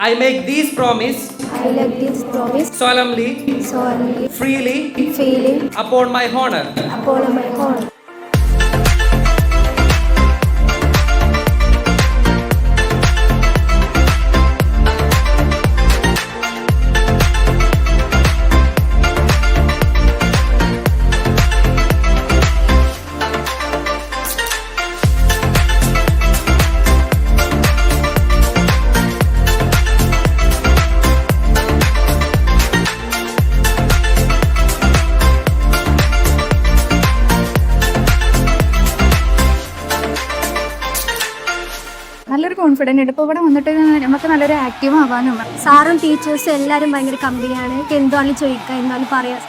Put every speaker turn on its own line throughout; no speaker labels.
I make these promise solemnly, freely, upon my honor.
നല്ലൊരു confident ഉണ്ട്. ഇപ്പോൾ ഇവിടെ വന്നിട്ട് നമുക്ക് നല്ലൊരു ആക്റ്റീവ് ആവാനും
സാറും ടീച്ചേഴ്സും എല്ലാവരും ഭയങ്കര കമ്പനിയാണ്. എന്താണെന്ന് ചോദിക്കുക, എന്താണെന്ന് പറയാം.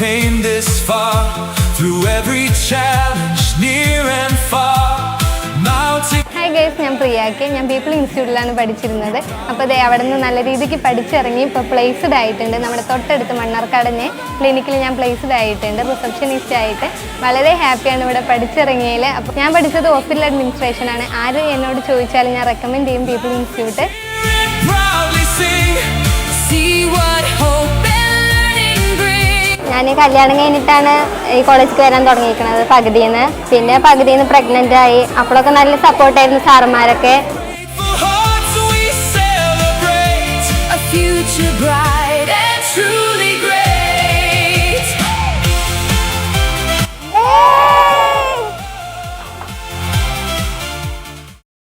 Came this far through every challenge near and far.
Hi guys, ഞാൻ പ്രിയാക്ക്. ഞാൻ പീപ്പിൾ ഇൻസ്റ്റിറ്റ്യൂട്ടിലാണ് പഠിച്ചിരുന്നത്. അപ്പോൾ ദേ അവിടെ നിന്ന് നല്ല രീതിക്ക് പഠിച്ചിറങ്ങി ഇപ്പോൾ പ്ലേസ്ഡ് ആയിട്ടുണ്ട്. നമ്മുടെ തൊട്ടടുത്ത് മണ്ണാർക്കാടനെ ക്ലിനിക്കിൽ ഞാൻ പ്ലേസ്ഡ് ആയിട്ടുണ്ട്, റിസപ്ഷനിസ്റ്റ് ആയിട്ട്. വളരെ ഹാപ്പിയാണ് ഇവിടെ പഠിച്ചിറങ്ങിയതിൽ. അപ്പോൾ ഞാൻ പഠിച്ചത് ഹോസ്പിറ്റൽ അഡ്മിനിസ്ട്രേഷനാണ്. ആര് എന്നോട് ചോദിച്ചാലും ഞാൻ റെക്കമെൻഡ് ചെയ്യും പീപ്പിൾ ഇൻസ്റ്റിറ്റ്യൂട്ട്. ഞാൻ കല്യാണം കഴിഞ്ഞിട്ടാണ് ഈ കോളേജിൽ വരാൻ തുടങ്ങിയിരിക്കുന്നത് പകുതിയിൽ നിന്ന്. പിന്നെ പകുതിയിൽ നിന്ന് പ്രഗ്നൻ്റ് ആയി. അപ്പോഴൊക്കെ നല്ല സപ്പോർട്ടായിരുന്നു സാറന്മാരൊക്കെ.